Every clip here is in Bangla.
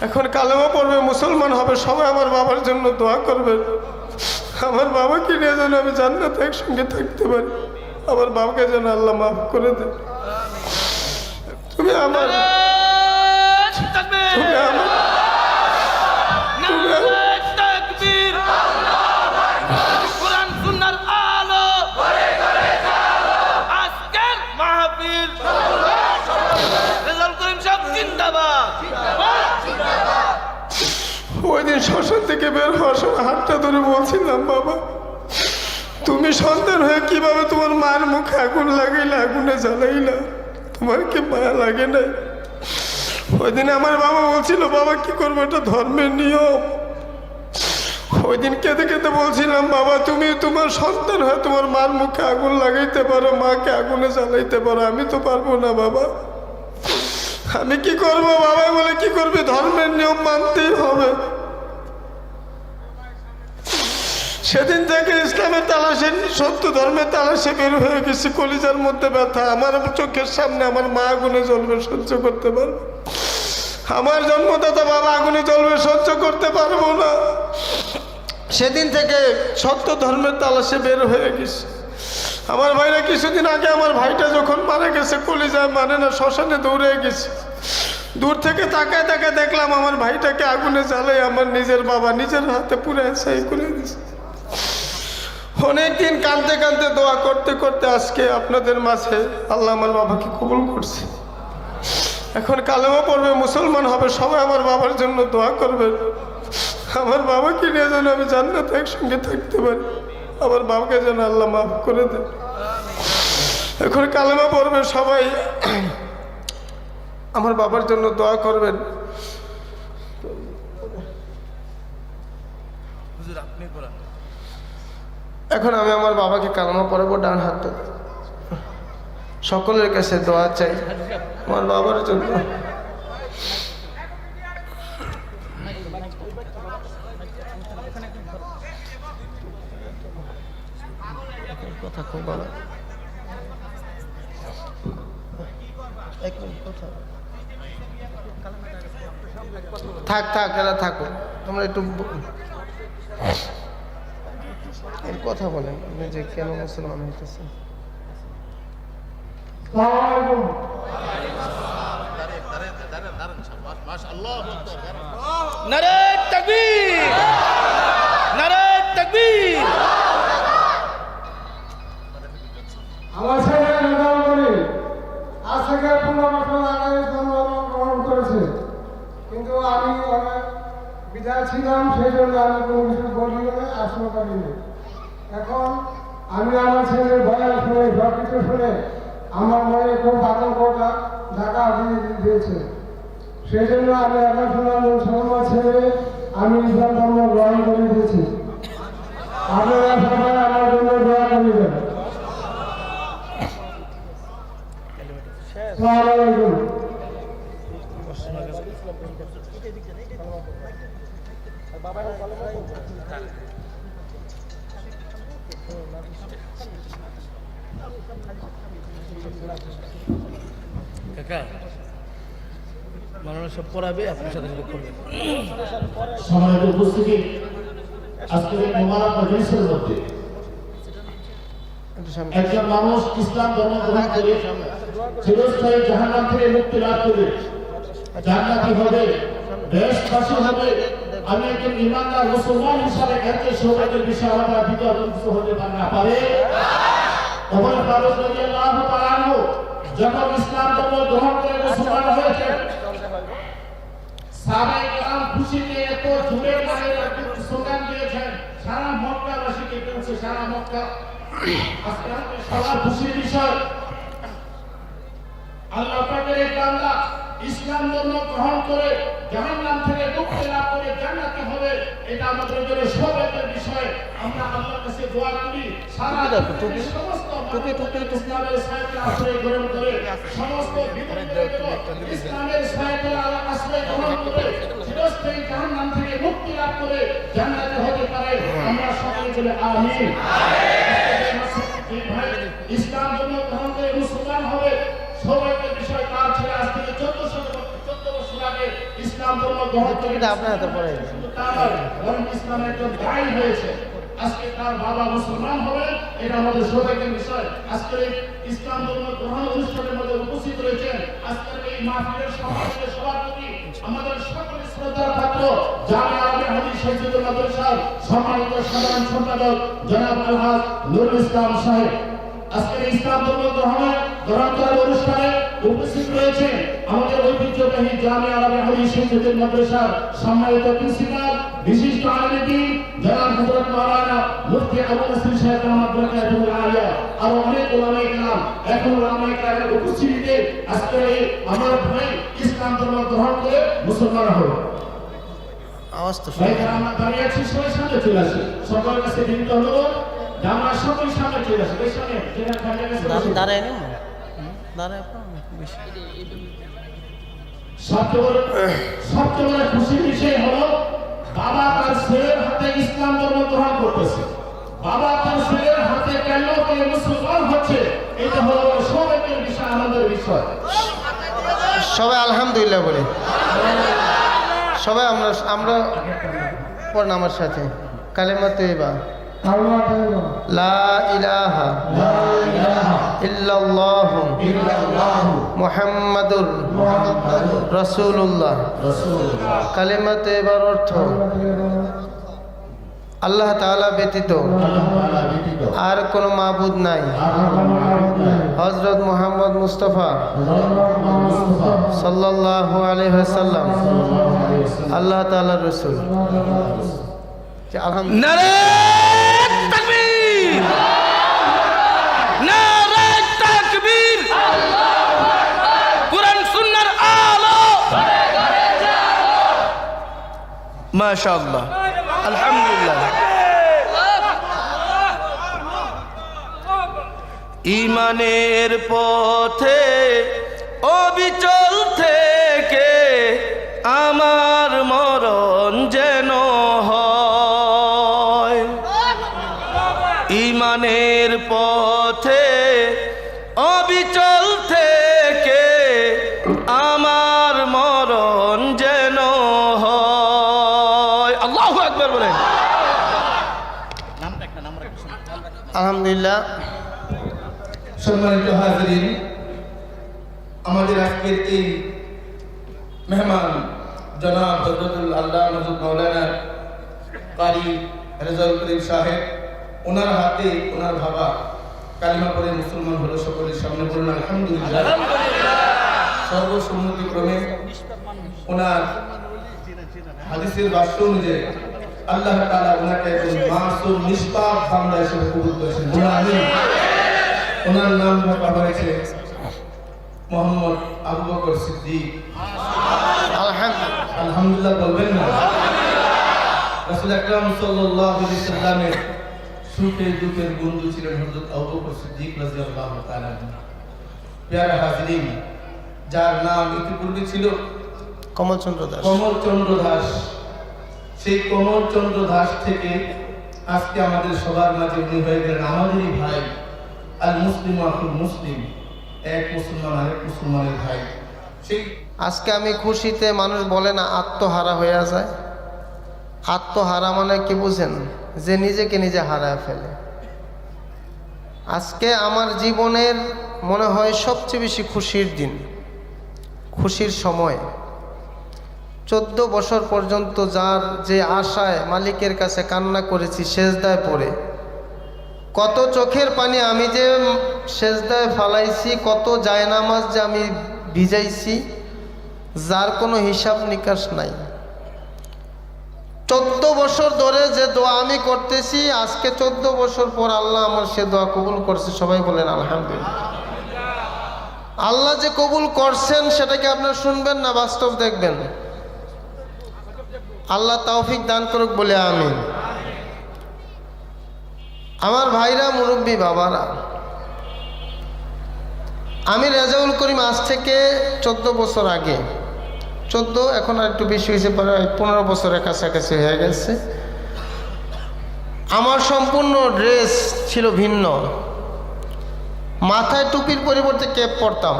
এখন কালেমা পড়বে, মুসলমান হবে, সবাই আমার বাবার জন্য দোয়া করবেন। আমার বাবাকে নিয়ে যেন আমি জান্নাতে একসঙ্গে থাকতে পারি। আমার বাবাকে যেন আল্লাহ মাফ করে দেন। তুমি আমার ওই দিন শ্মশান থেকে বের হওয়ার সময় হাতটা ধরে বলছিলাম, বাবা তুমি সন্তান হয়ে কিভাবে তোমার মায়ের মুখে আগুন লাগাইলে, আগুনে জ্বালাইলা, তোমার কি মায়া লাগে না? ওই দিন আমার বাবা বলছিল, বাবা কি করবো, এটা ধর্মের নিয়ম। ওই দিন কেঁদে কেঁদে বলছিলাম, বাবা তুমি তোমার সন্তান হয়ে তোমার মার মুখে আগুন লাগাইতে পারো, মাকে আগুনে জ্বালাইতে পারো, আমি তো পারবো না বাবা, আমি কি করবো? বাবা বলে, কি করবে, ধর্মের নিয়ম মানতেই হবে। সেদিন থেকে ইসলামের তালাশে, সত্য ধর্মের তালাশে বের হয়ে গেছি। কলিজার মধ্যে ব্যথা, আমার চোখের সামনে আমার মা আগুনে জ্বলবে, সহ্য করতে পারবো? আমার জন্মদাতা বাবা আগুনে জ্বলবে, সহ্য করতে পারবো না। সেদিন থেকে সত্য ধর্মের তালাশে বের হয়ে গেছি। আমার ভাইরা কিছুদিন আগে আমার ভাইটা যখন মারা গেছে, কলিজায় মানে না, শ্মশানে দৌড়ে গেছি। দূর থেকে তাকায় তাকায় দেখলাম আমার ভাইটাকে আগুনে জ্বালাই আমার নিজের বাবা নিজের হাতে পুরে ছাই করে দিয়েছে। অনেকদিন কাঁদতে কাঁদতে দোয়া করতে করতে আজকে আপনাদের মাঝে আল্লাহ আমার বাবাকে কবুল করছে। এখন কালেমা পড়বে, মুসলমান হবে, সবাই আমার বাবার জন্য দোয়া করবেন। আমার বাবাকে নিয়ে যেন আমি জান্নাতে একসঙ্গে থাকতে পারি। আমার বাবাকে যেন আল্লাহ মাফ করে দেন। এখন কালেমা পড়বে, সবাই আমার বাবার জন্য দোয়া করবেন। এখন আমি আমার বাবাকে কালেমা পড়াবো, ডান হাতে। সকলের কাছে দোয়া চাই আমার বাবার জন্য। কথা খুব ভালো, থাক থাক, এরা থাকো, তোমরা একটু কথা বলেন আপনি যে কেন মুসলমান হইতেছেন। নারে তাকবীর, নারে তাকবীর। আমার ছেলে নির্ধারণ করি আজ থেকে 15 বছর আগে জন্মগ্রহণ করেছে, কিন্তু আমি অনেক বিদায় ছিলাম, সেই জন্য আমি কোনো কিছু বলি না, আসলে করিনি। এখন আমি আমার ছেলের বয়ান শুনে, সব কিছু শুনে আমার মনে খুব আতঙ্কটা ঢাকা দিয়েছে। সেই জন্য আমি এখন শুনলাম মুসলমান ছেলে আমি ইসলাম ধর্ম গ্রহণ করে দিয়েছি। আপনারা সবাই আমার জন্য দোয়া করিবেন। আসসালামু আলাইকুম। কাকা মানুষ সব পড়াবে, আপনার সাথে সাথে করবেন। সম্মানিত উপস্থিতি, আজকের এই মোবারক মজলিসের মধ্যে একজন মানুষ ইসলাম ধর্ম গ্রহণ করে চিরস্থায়ী জাহান্নাম থেকে মুক্তি লাভ করে জান্নাতি হবে, দেশবাসী হবে। আমি একজন ইমানদার মুসলমান হিসাবে এত সৌভাগ্যের বিষয় আমার ভিতর কিছু হতে না পারে। ওমর ফারুক রাদিয়াল্লাহু তাআলা আনহু যখন ইসলাম ধর্ম গ্রহণ করে মুসলমান হয়েছে, সাহাবায়ে কেরাম খুশিতে এত জোরে মানে স্লোগান দিয়েছেন, সারা মক্কাবাসী কেঁপে উঠছে, সারা মক্কা। আজকে সবার খুশির বিষয়, আল্লাহ পাকের এক বান্দা ইসলাম ধর্ম গ্রহণ করে জাহান্নাম থেকে মুক্তি লাভ করে জান্নাতি হবে, এটা আমাদের জন্য সৌভাগ্যের বিষয়। আমরা আল্লাহর কাছে দোয়া করি সারা সমস্ত ইসলামের ছায়াতলে আশ্রয় গ্রহণ করে, সমস্ত বিপদগুলো ইসলামের ছায়াতলে আশ্রয় গ্রহণ করে চিরস্থায়ী জাহান্নাম থেকে মুক্তি লাভ করে জান্নাতি হতে পারে। আমরা সকলে বলে আমিন। ইসলাম ধর্ম গ্রহণ করে মুসলমান হবে, সৌভাগ্যের বিষয়। তার ছেলে আজ থেকে 14 বছর আগে ইসলাম ইসলাম ধর্ম গ্রহণ করে এটা আপনার হাতে পড়ে শুধু তা নয়, বরং ইসলামের একজন দায়ী হয়েছে। আজকে তার বাবা মুসলমান হবেন, এটা আমাদের সৌভাগ্যের বিষয়। আজকের এই ইসলাম ধর্ম গ্রহণ অনুষ্ঠানের মধ্যে উপস্থিত রয়েছেন আজকের এই মাহফিলের সম্মানিত সভাপতি, আমাদের সকল শ্রদ্ধার পাত্র জামিয়া আলিয়া হাদিস শহীদুল মাদ্রাসার সম্মানিত সাধারণ সম্পাদক জনাব আলহাজ নুরুল ইসলাম সাহেব। আজকের ইসলাম ধর্ম গ্রহণ করার অনুষ্ঠানে উপস্থিত রয়েছেন আমাদের ঐতিহ্যবাহী জামিয়া আলিয়া হাদিস শহীদুল মাদ্রাসার সম্মানিত প্রিন্সিপাল বিশিষ্ট আলেম দ্বীন জনাব হযরত মাওলানা মুফতি আবু নাসির সাহেব রহমাতুল্লাহ বরকাতুহু আলিয়া, আর অনেক উলামায়ে কেরাম, এখন উলামায়ে কেরামের উপস্থিতিতে আজকে এই আমার ভাই ইসলাম ধর্ম গ্রহণ করে মুসলমান হলো। আওয়াজ তো ভাইরা আমরা দাঁড়িয়ে আছি, সবাই সামনে চলে আসি। সকলের কাছে বিনীত অনুরোধ যে আমরা সকলে সামনে চলে আসি। এই সামনে যেখানে খালি আছে বসে। দাঁড়ায় নিন, দাঁড়ায় বেশি। সবচেয়ে বড় খুশির বিষয় হলো বাবা তার ছেলের হাতে ইসলাম ধর্ম গ্রহণ করতেছে। বাবা তার ছেলের হাতে কেন করে মুসলমান হচ্ছে, এটা হলো সৌভাগ্যের বিষয়, আনন্দের বিষয়। সবাই আলহামদুলিল্লাহ বলে, সবাই আমরা পড়েন আমার সাথে কালেমা তৈবা কালিমা তাইয়্যিবা লা ইলাহা ইল্লাল্লাহু মুহাম্মাদুর রাসূলুল্লাহ। কালেমা তৈবার অর্থ আল্লাহ তাআলা ব্যতীত আর কোনো মাবুদ নাই, হযরত মুহাম্মদ মুস্তাফা সাল্লাল্লাহু আলাইহি ওয়াসাল্লাম আল্লাহ তাআলার রাসূল। আলহামদুলিল্লাহ। নারে তাকবীর, নারে তাকবীর, কুরআন সুন্নাহর আলো, মাশাআল্লাহ, আলহামদুলিল্লাহ। ঈমানের পথে অবিচল থেকে আমার মরণ যেন হয়। ঈমানের পথে অবিচল থেকে আমার মরণ যেন হয়। আল্লাহু আকবার বলেন। আলহামদুলিল্লাহ। সম্মানিত হাজিরিন, আমাদের আজকের এই মেহমান জনাব হযরতুল আল্লামা হযরত মাওলানা কারি রেজাউল করিম সাহেব, ওনার হাতে ওনার বাবা কালিমা পড়ে মুসলমান হলো। সকলের সামনে বলুন আলহামদুলিল্লাহ। সর্বসম্মতিক্রমে ওনার হাদিসের বাক্য অনুযায়ী আল্লাহ তাআলা ওনাকে একজন মাসুম নিষ্পাপ বান্দা হিসেবে কবুল করেছেন। ওনার নাম রাখা হয়েছে মোহাম্মদ আবু বকর সিদ্দিক। আলহামদুলিল্লাহ বলবেন না? রাসূল আকরাম সাল্লাল্লাহু আলাইহি সাল্লামের সুখের দুঃখের বন্ধু ছিলেন হযরত আবু বকর সিদ্দিক রাদিয়াল্লাহু তাআলা। প্রিয় হাজিরিন, যার নাম ইতিপূর্বে ছিল কমলচন্দ্র দাস। কমলচন্দ্র দাস, সেই কমলচন্দ্র দাস থেকে আজকে আমাদের সবার মাঝে উনি হয়ে গেলেন আমাদেরই ভাই। আল মুসলিম আখুল মুসলিম, এক মুসলমান আরেক মুসলমানের ভাই। সেই আজকে আমি খুশিতে, মানুষ বলে না আত্মহারা হয়ে যায়। আত্মহারা মানে কি বুঝেন? যে নিজেকে নিজে হারায় ফেলে। আজকে আমার জীবনের মনে হয় সবচেয়ে বেশি খুশির দিন, খুশির সময়। 14 বছর পর্যন্ত যার যে আশায় মালিকের কাছে কান্না করেছি সেজদায় পড়ে, কত চোখের পানি আমি যে সেজদায় ফালাইছি, কত জায়নামাজ যে আমি ভিজাইছি, যার কোনো হিসাব নিকাশ নাই। 14 বছর ধরে যে দোয়া আমি করতেছি, আজকে 14 বছর পর আল্লাহ আমার সে দোয়া কবুল করছে। সবাই বলেন আলহামদুলিল্লাহ। আল্লাহ যে কবুল করছেন সেটাকে আপনারা শুনবেন না বাস্তব দেখবেন। আল্লাহ তৌফিক দান করুক বলে আমিন। আমার ভাইরা, মুরব্বী বাবারা, আমি রেজাউল করিম আজ থেকে 14 বছর আগে, 14 এখন আর একটু বেশি হয়েছে, প্রায় 15 বছরের কাছাকাছি হয়ে গেছে। আমার সম্পূর্ণ ড্রেস ছিল ভিন্ন। মাথায় টুপির পরিবর্তে ক্যাপ পরতাম,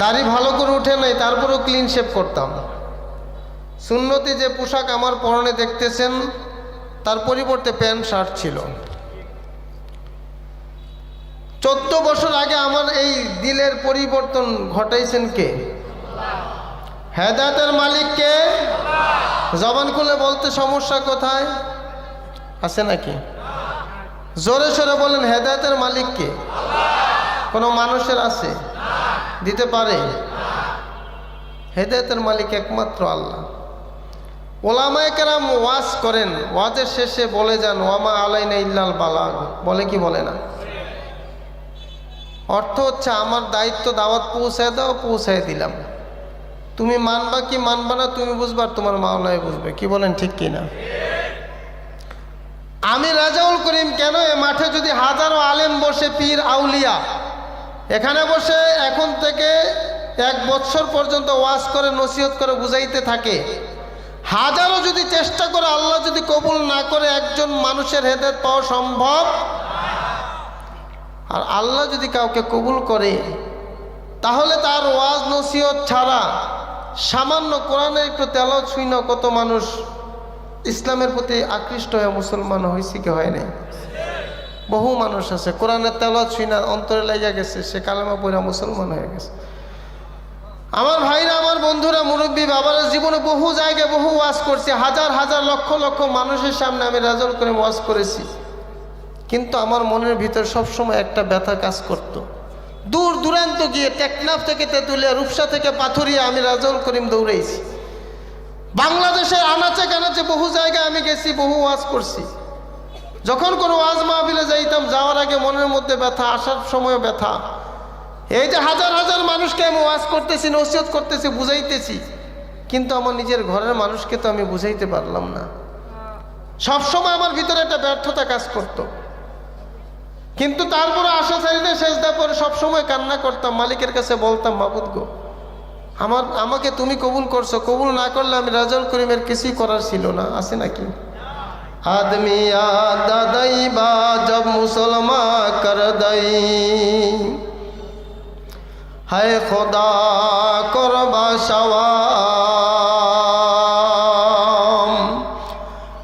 দাড়ি ভালো করে উঠে নাই, তারপরেও ক্লিন শেভ করতাম। সুন্নতি যে পোশাক আমার পরনে দেখতেছেন তার পরিবর্তে প্যান্ট শার্ট ছিল। 14 বছর আগে আমার এই দিলের পরিবর্তন ঘটাইছেন কে? হেদায়েতের মালিক কে? জবান খুলে বলতে সমস্যা কোথায় আছে নাকি? জোরে সোরে বলেন, হেদায়েতের মালিক কে? কোনো মানুষের আছে দিতে পারে? হেদায়েতের মালিক একমাত্র আল্লাহ। ওলামায়ে কেরাম ওয়াজ করেন, ওয়াজের শেষে বলে যান ওয়ামা আলাইনা ইল্লাল বালাগ, বলে কি বলে না? অর্থ হচ্ছে আমার দায়িত্ব দাওয়াত পৌঁছায় দাও, পৌঁছায় দিলাম, তুমি মানবা কি মানবা না তুমি বুঝবা, আর তোমার মাওলাই বুঝবে। কি বলেন ঠিক কিনা? আমি রাজাউল করিম কেন এ মাঠে যদি হাজারো আলেম বসে, পীর আউলিয়া এখানে বসে এখন থেকে 1 বছর পর্যন্ত ওয়াজ করে নসিহত করে বুঝাইতে থাকে, হাজারো যদি চেষ্টা করে আল্লাহ যদি কবুল না করে একজন মানুষের হেদায়েত পাওয়া সম্ভব। আর আল্লাহ যদি কাউকে কবুল করে তাহলে তার ওয়াজ নসিহত ছাড়া সামান্য কোরআনের একটু তেলাওয়াত শুনে কত মানুষ ইসলামের প্রতি আকৃষ্ট হয়ে মুসলমান হয়েছে কি হয় নাই? বহু মানুষ আছে কোরআনের তেলাওয়াত শুনে অন্তরে লেগে গেছে, সে কালেমা পড়া মুসলমান হয়ে গেছে। আমার ভাইরা, আমার বন্ধুরা, মুরব্বী বাবারা, জীবনে বহু জায়গায় বহু ওয়াজ করছি, হাজার হাজার লক্ষ লক্ষ মানুষের সামনে আমি রাজাউল করিম ওয়াজ করেছি, কিন্তু আমার মনের ভিতর সবসময় একটা ব্যথা কাজ করত। দূর দূরান্ত গিয়ে টেকনাফ থেকে তেঁতুলিয়া, রূপসা থেকে পাথুরিয়া আমি রাজাউল করিম দৌড়াইছি। বাংলাদেশের আনাচে কানাচে বহু জায়গায় আমি গেছি, বহু ওয়াজ করছি। যখন কোনো ওয়াজ মাহফিলে যাইতাম, যাওয়ার আগে মনের মধ্যে ব্যথা, আসার সময় ব্যথা। এই যে হাজার হাজার মানুষকে আমি ওয়াজ করতেছি, নসিহত করতেছি, বুঝাইতেছি, কিন্তু আমার নিজের ঘরের মানুষকে তো আমি বুঝাইতে পারলাম না। সবসময় আমার ভিতরে একটা ব্যর্থতা কাজ করত, কিন্তু তারপরে আশা ছাড়িয়ে সেজদা পরে সবসময় কান্না করতাম, মালিকের কাছে বলতাম, মাবুদ গো, আমাকে তুমি কবুল করছো, কবুল না করলে আমি রাজাউল করিমের কিছুই করার ছিল না। আছে নাকি? आदमी दादाई बा जब मुसलमान कर दई है खुदा करबा शवाम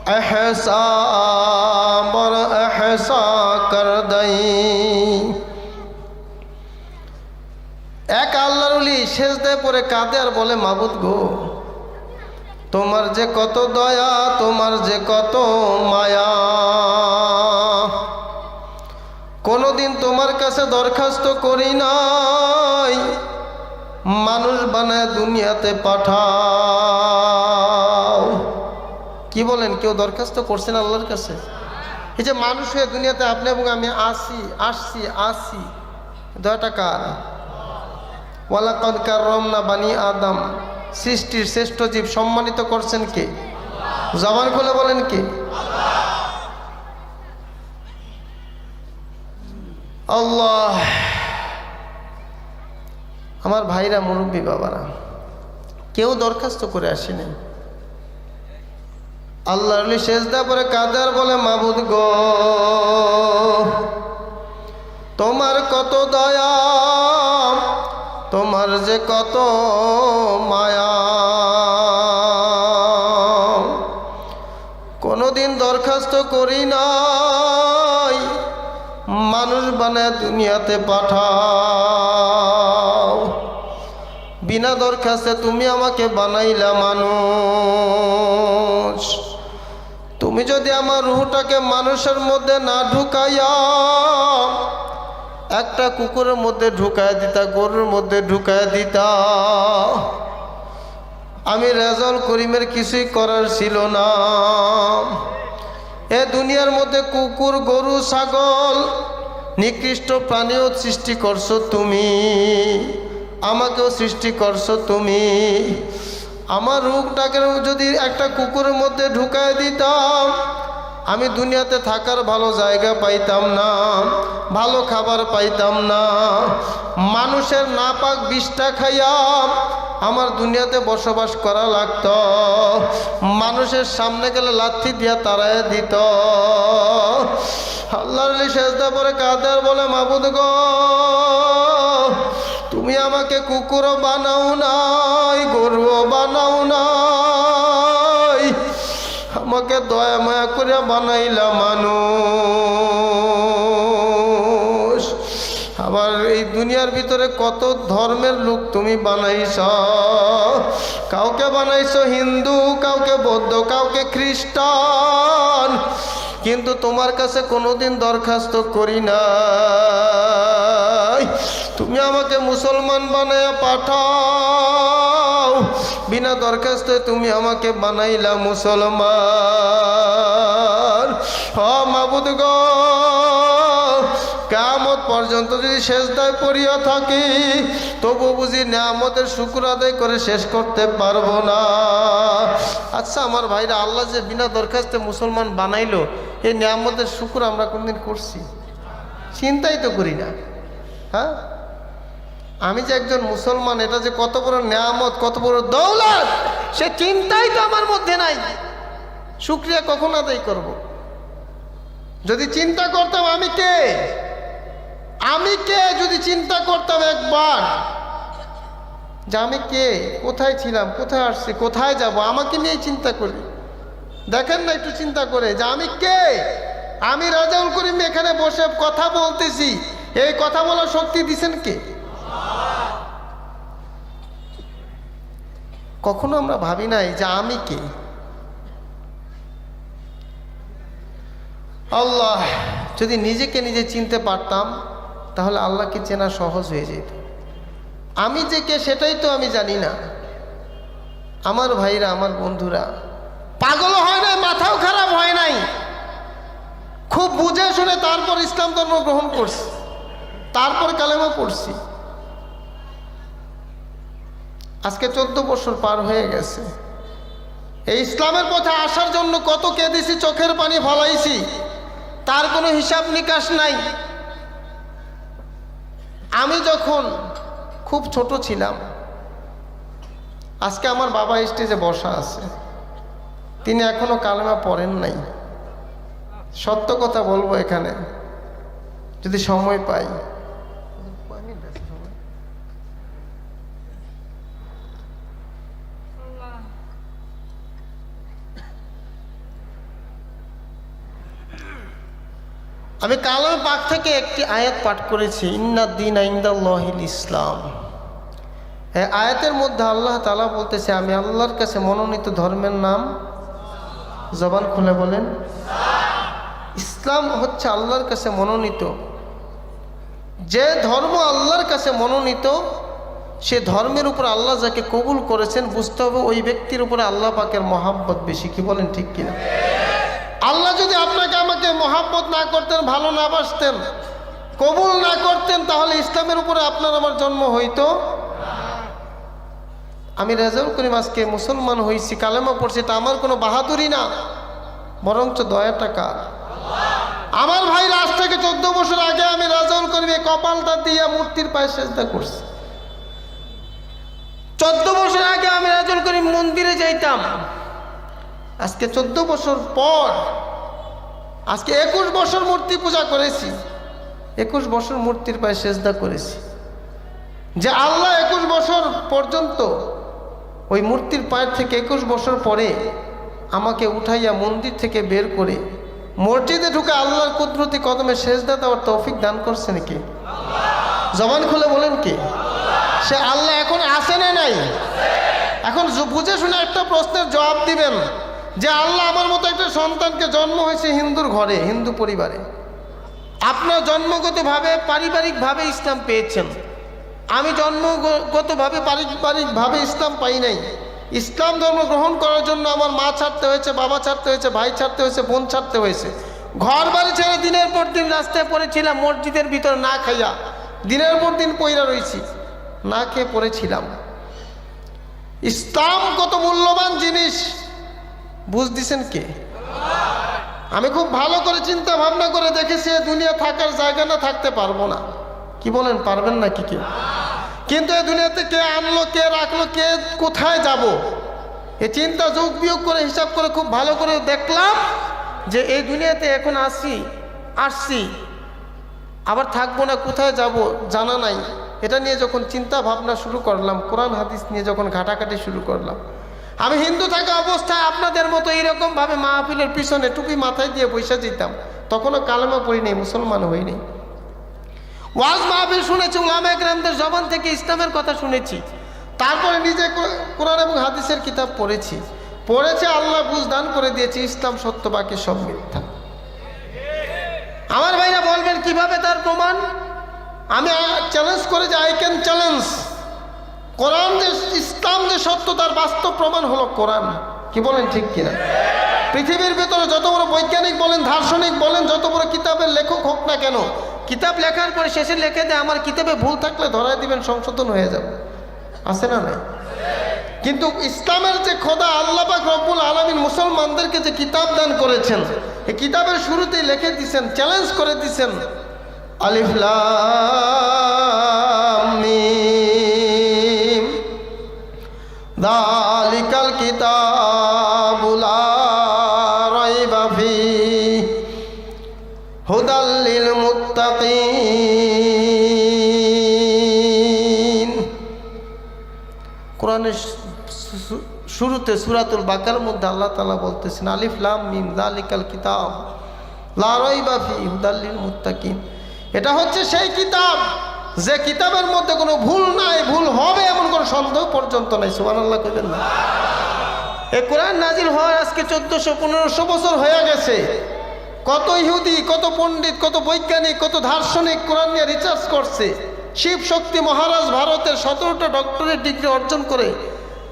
एहसा बर एहसा कर दई। এক আল্লাহর ওলি সেজদায় পড়ে কাঁদে আর বলে, মাবুদ গো, তোমার যে কত দয়া, তোমার যে কত মায়া, কোনোদিন তোমার কাছে দরখাস্ত করি নাই মানুষ বানায় দুনিয়াতে পাঠাও। কি বলেন, কেউ দরখাস্ত করছেন আল্লাহর কাছে? এই যে মানুষ হয়ে দুনিয়াতে আপনি এবং আমি আসছি, দয়াটা কার? ওয়ালাকাদ কাররামনা বানি আদম, সৃষ্টির শ্রেষ্ঠ জীব সম্মানিত করছেন কে? জবান খুলে বলেন কে? আল্লাহ। আমার ভাইরা, মুরব্বী বাবারা, কেউ দরখাস্ত করে আসেনি। আল্লাহর ওলি সেজদা পরে কাঁদার বলে, মাবুদ গো, তোমার কত দয়া, তোমার যে কত মায়া, কোনোদিন দরখাস্ত করি নাই মানুষ বানায় দুনিয়াতে পাঠাও। বিনা দরখাস্তে তুমি আমাকে বানাইলা মানুষ। তুমি যদি আমার রূহটাকে মানুষের মধ্যে না ঢুকাইয়া একটা কুকুরের মধ্যে ঢুকায় দিতা, গরুর মধ্যে ঢুকায় দিতা, আমি রাজাউল করিমের কিছুই করার ছিল না। এ দুনিয়ার মধ্যে কুকুর, গরু, ছাগল, নিকৃষ্ট প্রাণীও সৃষ্টি করছো তুমি, আমাকেও সৃষ্টি করছো তুমি। আমার রূহটাকে যদি একটা কুকুরের মধ্যে ঢুকায় দিতাম, আমি দুনিয়াতে থাকার ভালো জায়গা পাইতাম না, ভালো খাবার পাইতাম না, মানুষের নাপাক বিষটা খাইয়া আমার দুনিয়াতে বসবাস করা লাগত। মানুষের সামনে গেলে লাথি দিয়া তাড়ায় দিত। আল্লাহর ওলি সেজদা পরে কাঁদে আর বলে, মাবুদ গো, তুমি আমাকে কুকুরও বানাও নাই, গরুও বানাও নাই, আমাকে দয়া মায়া করে বানাইলা মানুষ। আবার এই দুনিয়ার ভিতরে কত ধর্মের লোক তুমি বানাইছ। কাউকে বানাইছো হিন্দু, কাউকে বৌদ্ধ, কাউকে খ্রিস্টান, কিন্তু তোমার কাছে কোনোদিন দরখাস্ত করি নাই তুমি আমাকে মুসলমান বানায়া পাঠাও। বিনা দরখাস্তে তুমি আমাকে বানাইলা মুসলমান। মাবুদ গো, কিয়ামত পর্যন্ত যদি সেজদায় পড়িয়া থাকি তবু বুঝি নিয়ামতের শুকর আদায় করে শেষ করতে পারবো না। আচ্ছা আমার ভাইরা, আল্লাহ যে বিনা দরখাস্তে মুসলমান বানাইলো, এই নিয়ামতের শুকর আমরা কোনদিন করছি? চিন্তাই তো করি না। হ্যাঁ, আমি যে একজন মুসলমান, এটা যে কত বড় নিয়ামত, কত বড় দৌলত, সে চিন্তাই তো আমার মধ্যে নাই। শুকরিয়া কখন আদায় করব? যদি চিন্তা করতাম আমি কে যদি চিন্তা করতাম একবার যে আমি কে, কোথায় ছিলাম, কোথায় আসছি, কোথায় যাব, আমাকে নিয়ে চিন্তা করি। দেখেন না একটু চিন্তা করে যে আমি কে। আমি রাজাউল করিম এখানে বসে কথা বলতেছি, এই কথা বলার শক্তি দিছেন কে? কখনো আমরা ভাবি নাই যে আমি কে। আল্লাহ, যদি নিজেকে নিজে চিনতে পারতাম তাহলে আল্লাহকে চেনা সহজ হয়ে যেত। আমি যে কে সেটাই তো আমি জানি না। আমার ভাইরা, আমার বন্ধুরা, পাগল হয় নাই, মাথাও খারাপ হয় নাই, খুব বুঝে শুনে তারপর ইসলাম ধর্ম গ্রহণ করছি, তারপর কালেমা পড়ছি। আজকে 14 বছর পার হয়ে গেছে। এই ইসলামের পথে আসার জন্য কত কেঁদেছি, চোখের পানি ফলাইছি, তার কোনো হিসাব নিকাশ নাই। আমি যখন খুব ছোট ছিলাম, আজকে আমার বাবা স্টেজে বসা আছে, তিনি এখনো কালেমা পড়েন নাই। সত্য কথা বলবো এখানে, যদি সময় পাই। আমি কালাম পাক থেকে একটি আয়াত পাঠ করেছি, ইন্নাদ-দীনা ইনদাল্লাহিল ইসলাম। এই আয়াতের মধ্যে আল্লাহ তাআলা বলতেছে, আমি আল্লাহর কাছে মনোনীত ধর্মের নাম, জবান খুলে বলেন, ইসলাম হচ্ছে আল্লাহর কাছে মনোনীত। যে ধর্ম আল্লাহর কাছে মনোনীত, সে ধর্মের উপর আল্লাহ যাকে কবুল করেছেন, বুঝতে হবে ওই ব্যক্তির উপরে আল্লাহ পাকের মহাব্বত বেশি। কি বলেন, ঠিক কিনা? আল্লাহ যদি আপনাকে আমাকে মহাব্বত না করতেন, ভালো না বাসতেন, কবুল না করতেন, তাহলে ইসলামের উপরে আপনার আমার জন্ম হইতো। আমি রাজাউল করিম আজকে মুসলমান হয়েছি, কালেমা পড়ছি, তা আমার কোনো বাহাদুরি না, বরঞ্চ দয়াটা কার? আমার ভাই, আজ থেকে 14 বছর আগে আমি রাজাউল করিম কপালটা দিয়ে মূর্তির পায়ে সেজদা করছি। 14 বছর আগে আমি রাজাউল করিম মন্দিরে যাইতাম। আজকে 14 বছর পর, আজকে 21 বছর মূর্তি পূজা করেছি, 21 বছর মূর্তির পায়ে সেজদা করেছি। যে আল্লাহ 21 বছর পর্যন্ত ওই মূর্তির পায়ের থেকে 21 বছর পরে আমাকে উঠাইয়া মন্দির থেকে বের করে মসজিদে ঢুকে আল্লাহর কুদরতি কদমে সেজদা দেওয়ার তৌফিক দান করছেন কে? জবান খুলে বলেন কে? সে আল্লাহ এখন আছে না নাই? এখন বুঝে শুনে একটা প্রশ্নের জবাব দিবেন যে আল্লাহ আমার মতো একটা সন্তানকে, জন্ম হয়েছে হিন্দুর ঘরে, হিন্দু পরিবারে, আপনার জন্মগতভাবে পারিবারিকভাবে ইসলাম পেয়েছেন, আমি জন্মগতভাবে পারিবারিকভাবে ইসলাম পাই নাই। ইসলাম ধর্ম গ্রহণ করার জন্য আমার মা ছাড়তে হয়েছে, বাবা ছাড়তে হয়েছে, ভাই ছাড়তে হয়েছে, বোন ছাড়তে হয়েছে, ঘর বাড়ি ছেড়ে দিনের পর দিন রাস্তায় পড়েছিলাম, মসজিদের ভিতরে না খাইয়া দিনের পর দিন পইরা রয়েছি, না খেয়ে পড়েছিলাম। ইসলাম কত মূল্যবান জিনিস বুঝ দিছেন কে? আমি খুব ভালো করে চিন্তা ভাবনা করে দেখেছি, দুনিয়া থাকার জায়গা না, থাকতে পারবো না। কি বলেন, পারবেন না কি? কিন্তু এই দুনিয়াতে কে আনলো, কে রাখলো, কে কোথায় যাব, এই চিন্তা যোগ বিয়োগ করে হিসাব করে খুব ভালো করে দেখলাম যে এই দুনিয়াতে এখন আসছি, আবার থাকবো না, কোথায় যাব জানা নাই। এটা নিয়ে যখন চিন্তা ভাবনা শুরু করলাম, কোরআন হাদিস নিয়ে যখন ঘাটাঘাটি শুরু করলাম, আমি হিন্দু থাকা অবস্থায় আপনাদের মতো এইরকম ভাবে মাহফিলের পিছনে টুপি মাথায় দিয়ে বসে যেতাম, তখনও কালেমা পড়ি নেই, মুসলমান হইনি। ওয়াজ মাহফিল শুনেছি, উলামায়ে কেরামদের জবান থেকে ইসলামের কথা শুনেছি, তারপরে নিজে কোরআন এবং হাদিসের কিতাব পড়েছি, আল্লাহ বুঝ দান করে দিয়েছি ইসলাম সত্য, বাকি সব মিথ্যা। আমার ভাইরা বলবেন কিভাবে তার প্রমাণ? আমি চ্যালেঞ্জ করে যে আই ক্যান চ্যালেঞ্জ, কোরআন যে ইসলাম যে সত্য তার বাস্তব প্রমাণ হলো কোরআন। কি বলেন, ঠিক কিনা? পৃথিবীর ভেতরে যত বড় বৈজ্ঞানিক বলেন, দার্শনিক বলেন, যত বড় কিতাবের লেখক হোক না কেন, কিতাব লেখার পরে শেষে লিখে দেয় আমার কিতাবে ভুল থাকলে ধরায় দিবেন, সংশোধন হয়ে যাবে, আছে না নাই? কিন্তু ইসলামের যে খোদা আল্লাহ পাক রব্বুল আলামিন মুসলমানদেরকে যে কিতাব দান করেছেন, এই কিতাবের শুরুতেই লিখে দিয়েছেন, চ্যালেঞ্জ করে দিয়েছেন, আলিফ লাম মিম যালিকাল কিতাবু লা রাইবা ফীহি হুদাল লিল মুত্তাকিন। কোরআনের শুরুতে সূরাতুল বাকারার মধ্যে আল্লাহ তাআলা বলতেছেন আলিফ লাম মিম যালিকাল কিতাব লা রাইবা ফীহি হুদাল লিল মুত্তাকিন। এটা হচ্ছে সেই কিতাব যে কিতাবের মধ্যে কোনো ভুল নাই, ভুল হবে এমন কোনো সন্দেহ পর্যন্ত নাই। সুবহানাল্লাহ কইবেন না? এই কোরআন নাজিল হওয়ার আজকে 1400-1500 বছর হয়ে গেছে। কত ইহুদি, কত পণ্ডিত, কত বৈজ্ঞানিক, কত দার্শনিক কোরআন নিয়ে রিসার্চ করছে। শিব শক্তি মহারাজ ভারতের 17টা ডক্টরেট ডিগ্রি অর্জন করে,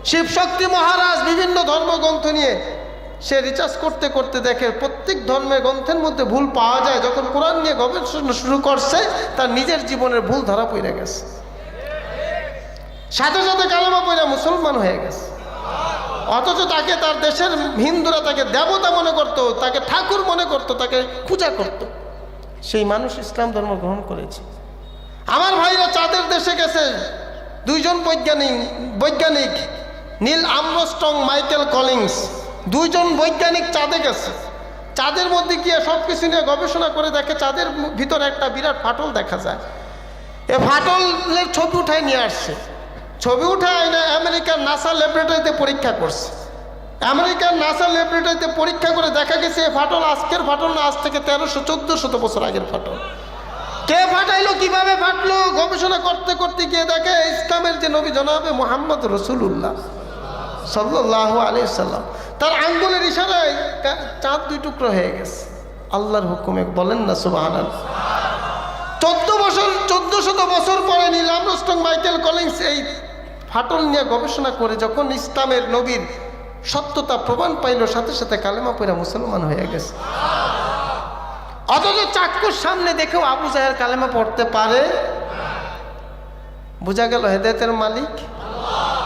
শিব শক্তি মহারাজ বিভিন্ন ধর্মগ্রন্থ নিয়ে সে রিসার্চ করতে করতে দেখে প্রত্যেক ধর্মের গ্রন্থের মধ্যে ভুল পাওয়া যায়। যখন কোরআন নিয়ে গবেষণা শুরু করছে, তার নিজের জীবনের ভুল ধরা পড়ে গেছে, সাথে সাথে কালেমা পড়ে মুসলমান হয়ে গেছে। অথচ তাকে তার দেশের হিন্দুরা তাকে দেবতা মনে করত, তাকে ঠাকুর মনে করত, তাকে পূজা করত। সেই মানুষ ইসলাম ধর্ম গ্রহণ করেছে। আমার ভাইরা চাঁদের দেশে গেছে, দুইজন বৈজ্ঞানিক নীল আর্মস্ট্রং, মাইকেল কলিন্স, দুইজন বৈজ্ঞানিক চাঁদে গেছে। চাঁদের মধ্যে গিয়ে সব কিছু নিয়ে গবেষণা করে দেখে চাঁদের ভিতরে একটা বিরাট ফাটল দেখা যায়। এ ফাটলের ছবি উঠায় নিয়ে আসছে, ছবি উঠায় না আমেরিকার নাসা ল্যাবরেটরিতে পরীক্ষা করছে। আমেরিকার নাসা ল্যাবরেটরিতে পরীক্ষা করে দেখা গেছে এই ফাটল আজকের ফাটল না, আজ থেকে 1300-1400 বছর আগের ফাটল। কে ফাটাইলো, কিভাবে ফাটলো, গবেষণা করতে করতে গিয়ে দেখে ইসলামের যে নবী জনাবে মুহাম্মদ রাসূলুল্লাহ সাল্লাল্লাহু আলাইহি সাল্লাম, তার আঙ্গুলের ইশারায় চাঁদ 2 টুকরো হয়ে গেছে আল্লাহর হুকুমে। বলেন না সুবহানাল্লাহ। 1400 বছর পরে নীল আর্মস্ট্রং, মাইকেল কলিন্স এই ফাটল নিয়ে গবেষণা করে যখন ইসলামের নবীর সত্যতা প্রমাণ পাইল, সাথে সাথে কালেমা পড়ে মুসলমান হয়ে গেছে। অথচ চাক্ষুর সামনে দেখেও আবু জাহেল কালেমা পড়তে পারে। বোঝা গেল হেদায়েতের মালিক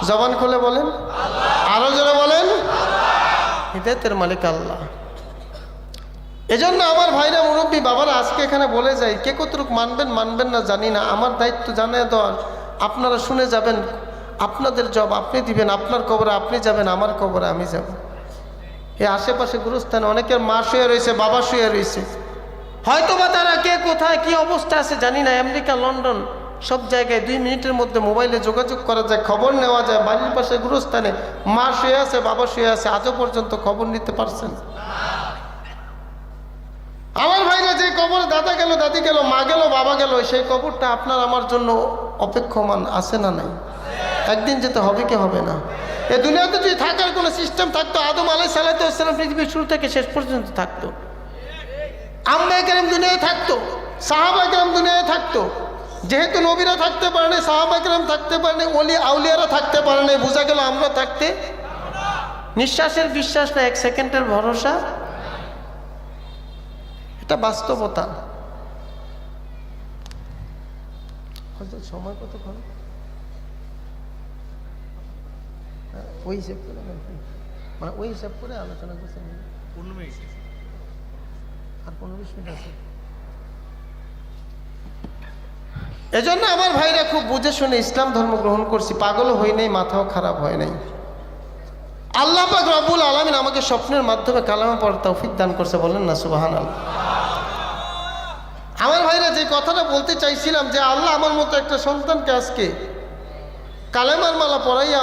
জবান খুলে বলেন, আরো জোরে বলেন, হেদায়েতের মালিক আল্লাহ। এজন্য আমার ভাইরা, মুরব্বী বাবারা, আজকে এখানে বলে যাই, কে কতটুকু মানবেন না জানি না, আমার দায়িত্ব জানিয়ে দেওয়ার। আপনারা শুনে যাবেন, আপনাদের জব আপনি দিবেন, আপনার কবরে আপনি যাবেন, আমার কবরে আমি যাব। এই আশেপাশে গুরুস্থানে অনেকের মা শুয়ে রয়েছে, বাবা শুয়ে রয়েছে, হয়তো বা তারা কে কোথায় কি অবস্থা আছে জানি না। আমেরিকা, লন্ডন, সব জায়গায় 2 মিনিটের মধ্যে মোবাইলে যোগাযোগ করা যায়, খবর নেওয়া যায়। বাড়ির পাশে গুরুস্থানে মা শুয়ে আছে, বাবা শুয়ে আছে, আজও পর্যন্ত খবর নিতে পারছেন? আমার ভাইরা, যে কবর দাদা গেল, দাদি গেল, মা গেল, বাবা গেল, সেই কবরটা আপনার আমার জন্য অপেক্ষমান আছে না নাই? একদিন যেতে হবে কি হবে না? এই দুনিয়াতে যদি থাকার কোনো সিস্টেম থাকতো, আদম আলাইহিস সালাম পৃথিবীর শুরু থেকে শেষ পর্যন্ত থাকতো, আম্বিয়া কেরাম দুনিয়ায় থাকতো, সাহাবা কেরাম দুনিয়ায় থাকতো। যেহেতু নবীরা থাকতে পারে না, সাহাবা কেরাম থাকতে পারে না, ওলি আউলিয়ারা থাকতে পারে না, বোঝা গেল আমরা থাকতে নিঃশ্বাসের বিশ্বাস না, 1 সেকেন্ডের ভরসা। এটা বাস্তবতা। সময় কতক্ষণ? ওই হিসেব করে, মানে ওই হিসাব করে আলোচনা করছেন। 15 মিনিট আর 15-20 মিনিট আছে। এজন্য আমার ভাইরা খুব বুঝে শুনে ইসলাম ধর্ম গ্রহণ করছি, পাগলও হই নাই, মাথাও খারাপ হয় নাই। আল্লাহ পাক রব্বুল আলামিন আমাকে স্বপ্নের মাধ্যমে কালেমা পড়ার তৌফিক দান করছে। বলেন না সুবহানাল্লাহ। আমার ভাইরা, যে কথাটা বলতে চাইছিলাম যে আল্লাহ আমার মতো একটা সন্তানকে আজকে কালেমার মালা পড়াইয়া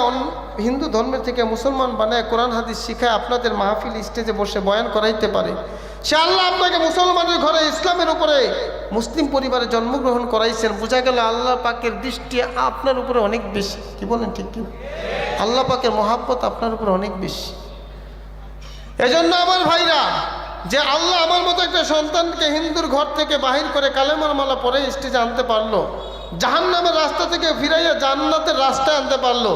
হিন্দু ধর্মের থেকে মুসলমান বানায় কোরআন হাদিস শিখায় আপনাদের মাহফিল স্টেজে বসে বয়ান করাইতে পারে, সে আল্লাহ আপনাকে মুসলমানের ঘরে ইসলামের উপরে মুসলিম পরিবারে জন্মগ্রহণ করাইছেন। বোঝা গেল আল্লাহ পাকের দৃষ্টি আপনার উপরে অনেক বেশি। কি বলেন ঠিক কি? আল্লাহ পাকের মহাব্বত আপনার উপরে অনেক বেশি। এজন্য আমার ভাইরা, যে আল্লাহ আমার মতো একটা সন্তানকে হিন্দুর ঘর থেকে বাহির করে কালেমার মালা পরে স্টেজে আনতে পারলো, জাহান্নামের রাস্তা থেকে ফিরাইয়া জান্নাতের রাস্তায় আনতে পারলো,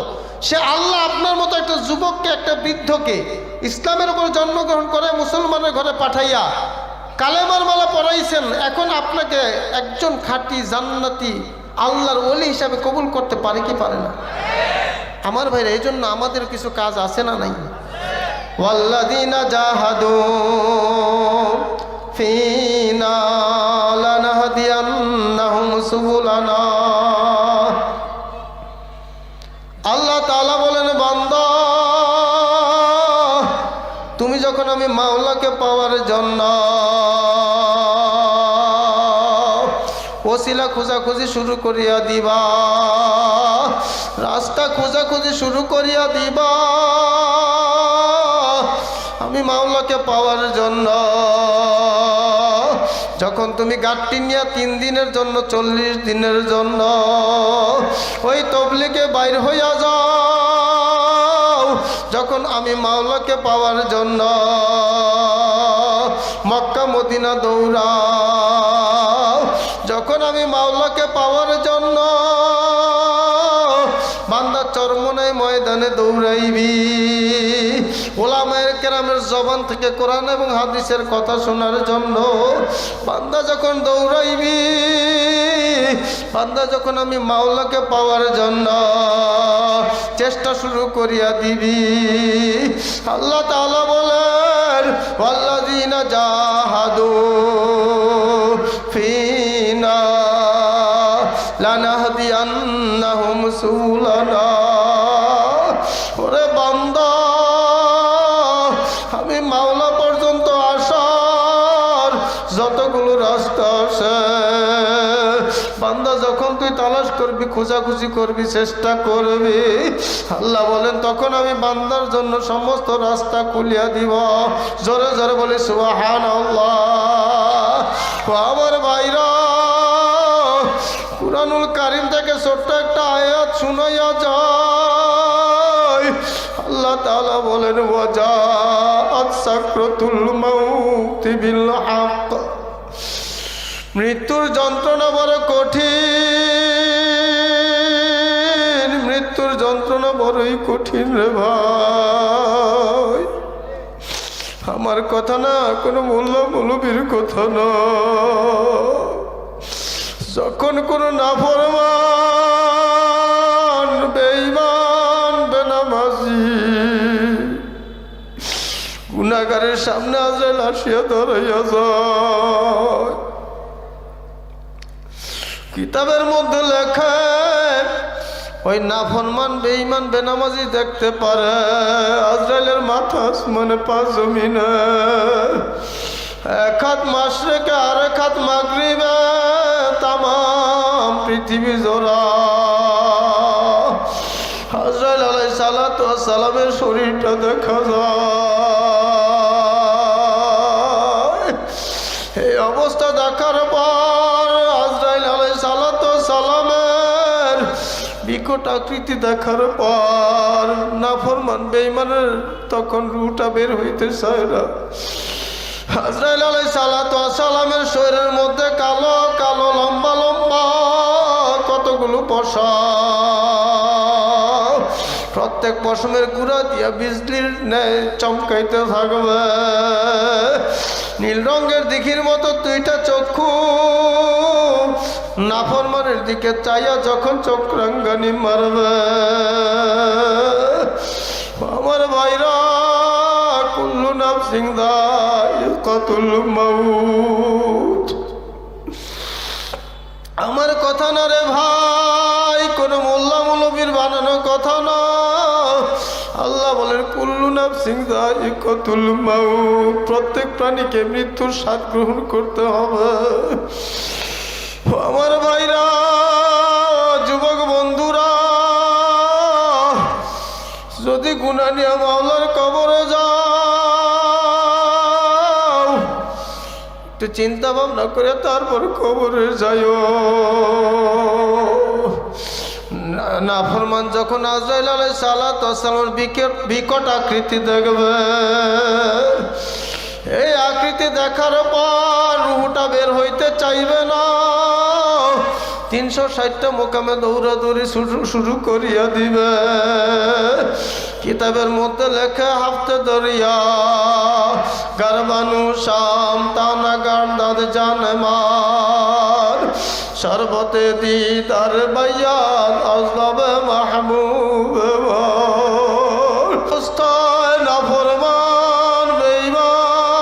সে আল্লাহ আপনার মতো একটা যুবককে, একটা বৃদ্ধকে ইসলামের উপর জন্মগ্রহণ করে মুসলমানের ঘরে পাঠাইয়া কালেমার মালা পরাইছেন। এখন আপনাকে একজন খাঁটি জান্নাতি আল্লাহর ওলি হিসাবে কবুল করতে পারে কি পারে না? আমার ভাইরা, এই জন্য আমাদের কিছু কাজ আছে না নাই? ওয়াল্লাযীনা জাহাদু ফীনা লানাহদিয়ান্নাহুম সুবুলানা। আল্লাহ তাআলা বলেন, বান্দা তুমি যখন আমি মাওলাকে পাওয়ার জন্য ওসিলা খোঁজাখুঁজি শুরু করিয়া দিবা, রাস্তা খোঁজাখুঁজি শুরু করিয়া দিবা, আমি মাওলাকে পাওয়ার জন্য যখন তুমি গাড়ি নিয়ে 3 দিনের জন্য 40 দিনের জন্য ওই তবলিগে বাইর হইয়া যাও, যখন আমি মাওলাকে পাওয়ার জন্য মক্কা মদিনা দৌড়াও, যখন আমি মাওলাকে পাওয়ার জন্য বান্দা চরমনাই ময়দানে দৌড়াইবি, ওলামায়ে কেরামের জবান থেকে কোরআন এবং হাদিসের কথা শোনার জন্য বান্দা যখন দৌড়াইবি, বান্দা যখন আমি মাওলাকে পাওয়ার জন্য চেষ্টা শুরু করিয়া দিবি, আল্লাহ তাআলা বলেন, ওয়াল্লাযীনা জাহাদু ফীনা লানাহদিয়ান্নাহুম সুবুলানা। ওরে বান্দা, আমি মাওলা পর্যন্ত আসার যতগুলো রাস্তা আছে, বান্দা যখন তুই তালাশ করবি, খোঁজাখুঁজি করবি, চেষ্টা করবি, আল্লাহ বলেন তখন আমি বান্দার জন্য সমস্ত রাস্তা খুলিয়া দিব। জোরে জোরে বলি সুবহানাল্লাহ। আমার ভাইরা, কুরআনুল কারীম থেকে ছোট্ট একটা আয়াত শুনাইয়া যায়। আল্লাহ তাআলা বলেন, ওয়াজাআত সাকরাতুল মাউতি বিল হক। মৃত্যুর যন্ত্রণা বড় কঠিন, মৃত্যুর যন্ত্রণা বড়ই কঠিন রে ভাই। আমার কথা না, কোনো মোল্লা মৌলবীর কথা না। যখন কোনো নাফরমান, বেঈমান, বেনামাজি গুনাহগারের সামনে আজরাইল আসিয়া ধরাইয়া যায়, কিতাবের মধ্যে লেখে ওই নাফরমান, বেঈমান, বেনামাজি দেখতে পারে আজরাইলের মাথা আসমানে, পা জমিনে, এক হাত মাশরিকে আর এক হাত মাগরিবে, তামাম পৃথিবী জোড়া আজরাইল আলাইহিস সালাতু ওয়াস সালামের শরীরটা দেখা যায়। এই অবস্থা দেখার পর আজরাইল আলাইহিস সালাতু ওয়াস সালামের বিকট আকৃতি দেখার পর নাফরমান বেঈমানের তখন রুহটা বের হইতে চায় না। আজরাইল আলাইহিস সালাতু ওয়াস সালামের শরীরের মধ্যে কালো কালো লম্বা লম্বা কতগুলো পশম, প্রত্যেক পশমের গুঁড়া দিয়া বিজলির ন্যায় চমকাইতে থাকবে। নীল রঙের দিঘির মতো 2টা চক্ষু নাফরমানের দিকে চাইয়া যখন চোখ রাঙ্গানি মারবে, আমার ভাইরা, কুল্লু নাফসিন যায়িকাতুল মাউত। আমার কথা না রে ভাই, কোন মোল্লা মৌলবীর বানানো কথা না। আল্লাহ বলেন, কুল্লু নাফসিন যায়িকাতুল মাউত, প্রত্যেক প্রাণীকে মৃত্যুর স্বাদ গ্রহণ করতে হবে। আমার ভাইরা, যুবক বন্ধুরা, গুনাহ নিয়ে মাওলার কবরে যাও, একটু চিন্তা ভাবনা করে তারপর কবরে যাইও। নাফরমান যখন আজরাইল আলাইহিস সালাতু ওয়াস সালামের বিকট আকৃতি দেখবে, এই আকৃতি দেখার পর রূহটা বের হইতে চাইবে না, 360টা মোকামে দৌড়াদৌড়ি শুরু করিয়া দিবে। কিতাবের মধ্যে লেখা হাফতে দরিয়া গারবানু শাম তানা গান্দাদ জানমার শরবতে দিদার বাইয়ান আজলাবে মাহবুব নাফরমান বেঈমান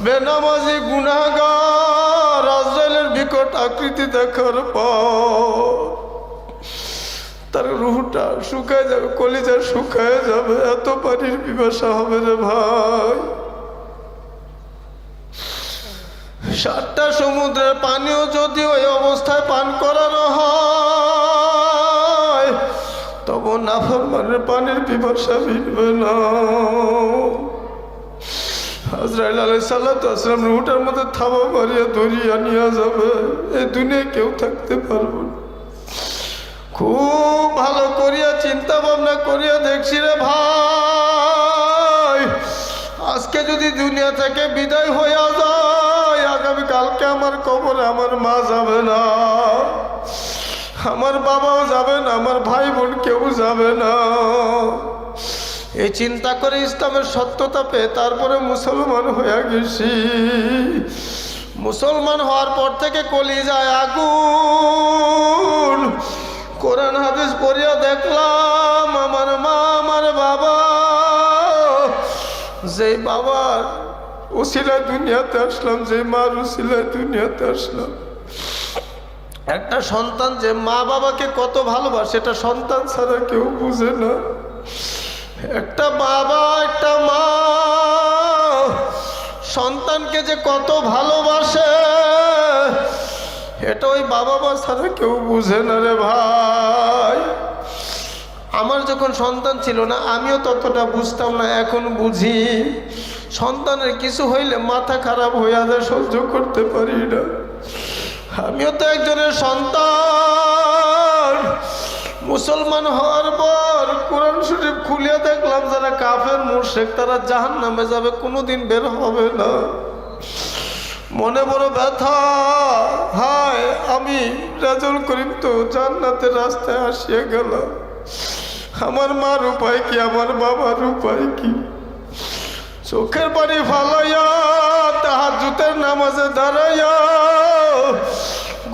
বেনামাজি গুনাহগার আজরাইলের বিকট আকৃতি দেখার পর তার রুহটা শুকায় যাবে, কলিজা শুকায় যাবে, এত পানির পিপাসা হবে রে ভাই। 7টা সমুদ্রের পানিও যদি ওই অবস্থায় পান করানো হয় তবু নাফরমানের পানির পিপাসা মিটবে না। আজরাইল আলাইহিস সালাতু ওয়াস সালাম রুহটার মধ্যে থাবা মারিয়া ধরিয়া নিয়ে যাবে, এই দুনিয়ায় কেউ থাকতে পারবে না। খুব ভালো করিয়া চিন্তা ভাবনা করিয়া দেখছি রে ভাই, আজকে যদি দুনিয়া থেকে বিদায় হইয়া যায়, আগামী কালকে আমার কবরে আমার মা যাবে না, আমার বাবাও যাবে না, আমার ভাই বোন কেউ যাবে না। এই চিন্তা করে ইসলামের সত্যতা পেয়ে তারপরে মুসলমান হইয়া গেছি। মুসলমান হওয়ার পর থেকে কলিজায় আগুন। কোরআন হাদিস পড়িয়া দেখলাম আমার মা আমার বাবা, যে বাবার উসিলায় দুনিয়াতে আসলাম, যে মার উসিলায় দুনিয়াতে আসলাম। একটা সন্তান যে মা বাবাকে কত ভালোবাসে এটা সন্তান ছাড়া কেউ বুঝে না। একটা বাবা একটা মা সন্তানকে যে কত ভালোবাসে এটা ওই বাবা মা ছাড়া কেউ বুঝে না রে ভাই। আমার যখন সন্তান ছিল না আমিও ততটা বুঝতাম না, এখন বুঝি। সন্তানের কিছু হইলে মাথা খারাপ হইয়া যায়, সহ্য করতে পারি না। আমিও তো একজনের সন্তান। মুসলমান হওয়ার পর কোরআন শরীফ খুলিয়া দেখলাম যারা কাফের মুশরিক তারা জাহান্নামে যাবে, কোনোদিন বের হবে না। মনে বড় ব্যথা, হায় আমি রাজুল করিম তো জান্নাতের রাস্তায় আসিয়া গেলাম, আমার মার উপায় কি, আমার বাবার উপায় কি? চোখের পানি ফালাইয়া তাহাজ্জুদের নামাজে দাঁড়াইয়া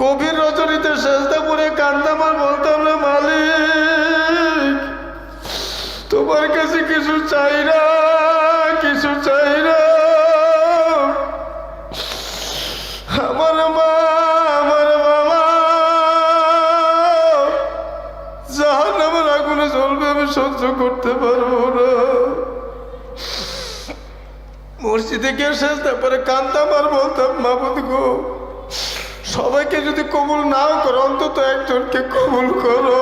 গভীর রজনীতে সেজদা করে কান্দাম আর বলতাম না, মালিক তোমার কাছে কিছু চাই না, কিছু চাই না। আমার মা আমার বাবা জাহান্নামের আগুনে জ্বলবে, আমি সহ্য করতে পারবো না। মসজিদে গিয়ে সেজদা করে কান্দাম আর বলতাম, মাবুদ গো সবাইকে যদি কবুল নাও করো অন্তত একজনকে কবুল করো।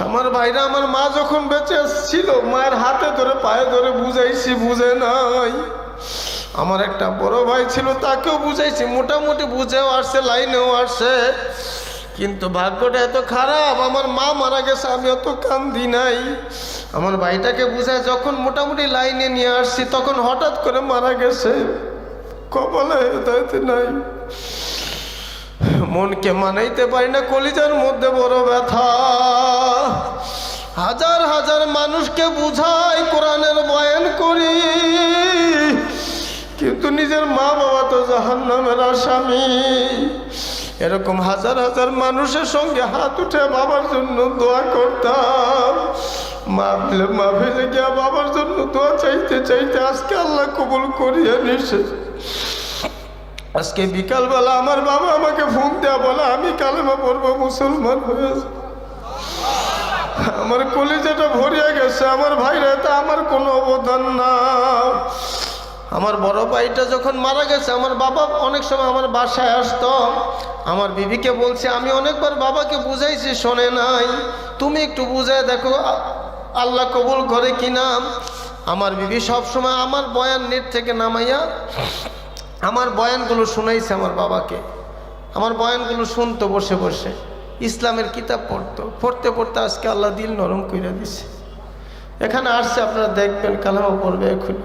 আমার ভাইরা আমার মা যখন বেঁচে ছিল মায়ের হাতে ধরে পায়ে ধরে বুঝাইছি, বুঝে নাই। আমার একটা বড় ভাই ছিল তাকেও বুঝাইছি, মোটামুটি বুঝেও আসছে, লাইনেও আসছে। কিন্তু ভাগ্যটা এত খারাপ, আমার মা মারা গেছে আমি অত কান্দি নাই। আমার ভাইটাকে বুঝায় যখন মোটামুটি লাইনে নিয়ে আসছি তখন হঠাৎ করে মারা গেছে, কপালে হেদায়েত নাই। মনকে মানাইতে পারি না, কলিজার মধ্যে বড় ব্যথা। হাজার হাজার মানুষকে বুঝাই, কোরআনের বয়ান করি, কিন্তু নিজের মা বাবা তো জাহান্নামের আসামি। এরকম হাজার হাজার মানুষের সঙ্গে হাত উঠে বাবার জন্য দোয়া করতাম। মাহফিলে গিয়া বাবার জন্য দোয়া চাইতে চাইতে আজকে আল্লাহ কবুল করিয়া নিছে। আজকে বিকালবেলা আমার বাবা আমাকে ফোন দেয়া বলে আমি কালেমা পড়বো, মুসলমান হয়ে যাব। আমার কলিজাটা ভরিয়া গেছে। আমার ভাইরা তা আমার কোনো অবদান না। আমার বড় ভাইটা যখন মারা গেছে আমার বাবা অনেক সময় আমার বাসায় আসতো, আমার বিবিকে বলছে, আমি অনেকবার বাবাকে বুঝাইছি, শোনে নাই, তুমি একটু বুঝায় দেখো আল্লাহ কবুল করে কিনা। আমার বিবি সবসময় আমার বয়ান নেট থেকে নামাইয়া আমার বয়ানগুলো শুনাইছে আমার বাবাকে। আমার বয়ানগুলো শুনতো বসে বসে, ইসলামের কিতাব পড়তো, পড়তে পড়তে আজকে আল্লাহ দিল নরম কইরা দিছে। এখানে আসছে, আপনারা দেখবেন, কালামা পড়বে এখন।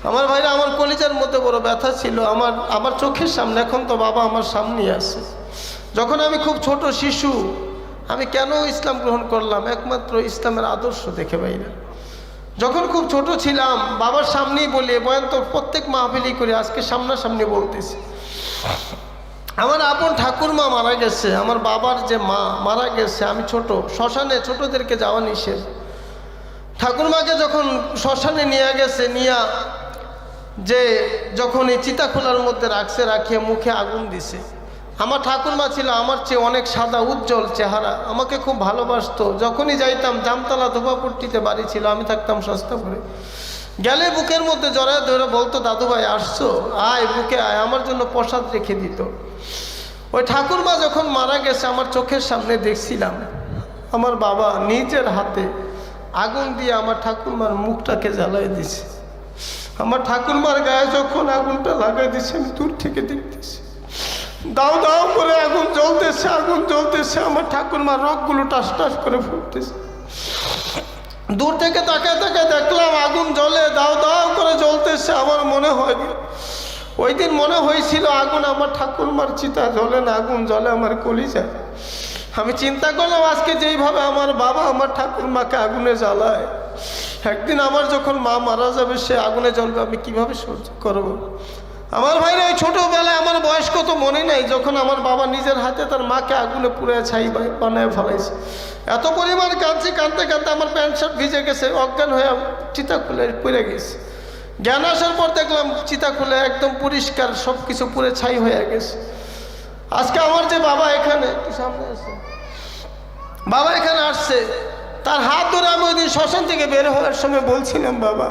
আমার ভাইরা, আমার কলিজার মধ্যে বড় ব্যথা ছিল। আমার চোখের সামনে, এখন তো বাবা আমার সামনেই আছে। যখন আমি খুব ছোট শিশু, আমি কেন ইসলাম গ্রহণ করলাম? একমাত্র ইসলামের আদর্শ দেখে ভাইরা। যখন খুব ছোট ছিলাম, বাবার সামনেই বলি, বয়ান তো প্রত্যেক মাহফিলই করি, আজকে সামনাসামনি বলতেছি। আমার আপন ঠাকুরমা মারা গেছে, আমার বাবার যে মা মারা গেছে। আমি ছোট, শ্মশানে ছোটদেরকে যাওয়া নিষেধ। ঠাকুরমাকে যখন শ্মশানে নিয়ে গেছে, নিয়া যে যখন এই চিতাখোলার মধ্যে রাখছে, রাখিয়ে মুখে আগুন দিছে। আমার ঠাকুরমা ছিল আমার চেয়ে অনেক সাদা উজ্জ্বল চেহারা, আমাকে খুব ভালোবাসতো। যখনই যাইতাম, জামতলা ধোপাপট্টিতে বাড়ি ছিল, আমি থাকতাম সস্তা করে, গেলে বুকের মধ্যে জড়ায় ধরে বলতো, দাদু ভাই আসছো, আয় বুকে আয়, আমার জন্য প্রসাদ রেখে দিত। ওই ঠাকুরমা যখন মারা গেছে, আমার চোখের সামনে দেখছিলাম আমার বাবা নিজের হাতে আগুন দিয়ে আমার ঠাকুরমার মুখটাকে জ্বালাই দিছে। আমার ঠাকুরমার গায়ে যখন আগুনটা লাগাই দিছে, আমি দূর থেকে দেখতেছি দাও দাও করে আগুন জ্বলতেছে, আগুন জ্বলতেছে। আমার ঠাকুরমার রগগুলো টাস টাস করে ফুটতেছে। দূর থেকে তাকায় তাকায় দেখলাম আগুন জ্বলে, দাও দাও করে জ্বলতেছে। আমার মনে হয়, ওই দিন মনে হয়েছিল আগুন আমার ঠাকুরমার চিতা জ্বলে না, আগুন জ্বলে আমার কলিজায়। আমি চিন্তা করলাম, আজকে যেইভাবে আমার বাবা আমার ঠাকুরমাকে আগুনে জ্বালায়, একদিন আমার যখন মা মারা যাবে, সে আগুনে জ্বলবে, আমি কিভাবে সহ্য করব? আমার ভাইরা, ওই ছোটবেলায় আমার বয়স কত মনে নাই, যখন আমার বাবা নিজের হাতে তার মাকে আগুনে পুড়ে ছাই বানায় ফেলাইছে। এত পরিমাণ কাঁদছি, কাঁদতে কাঁদতে আমার প্যান্ট শার্ট ভিজে গেছে, অজ্ঞান হয়ে চিতা খুলে পড়ে গেছে। জ্ঞান আসার পর দেখলাম চিতা খুলে একদম পরিষ্কার, সব কিছু পুড়ে ছাই হয়ে গেছে। আজকে আমার যে বাবা এখানে, একটু সামনে আসছে, বাবা এখানে আসছে, তার হাত ধরে আমি ওই দিন শ্মশান থেকে বের হওয়ার সময় বলছিলাম, বাবা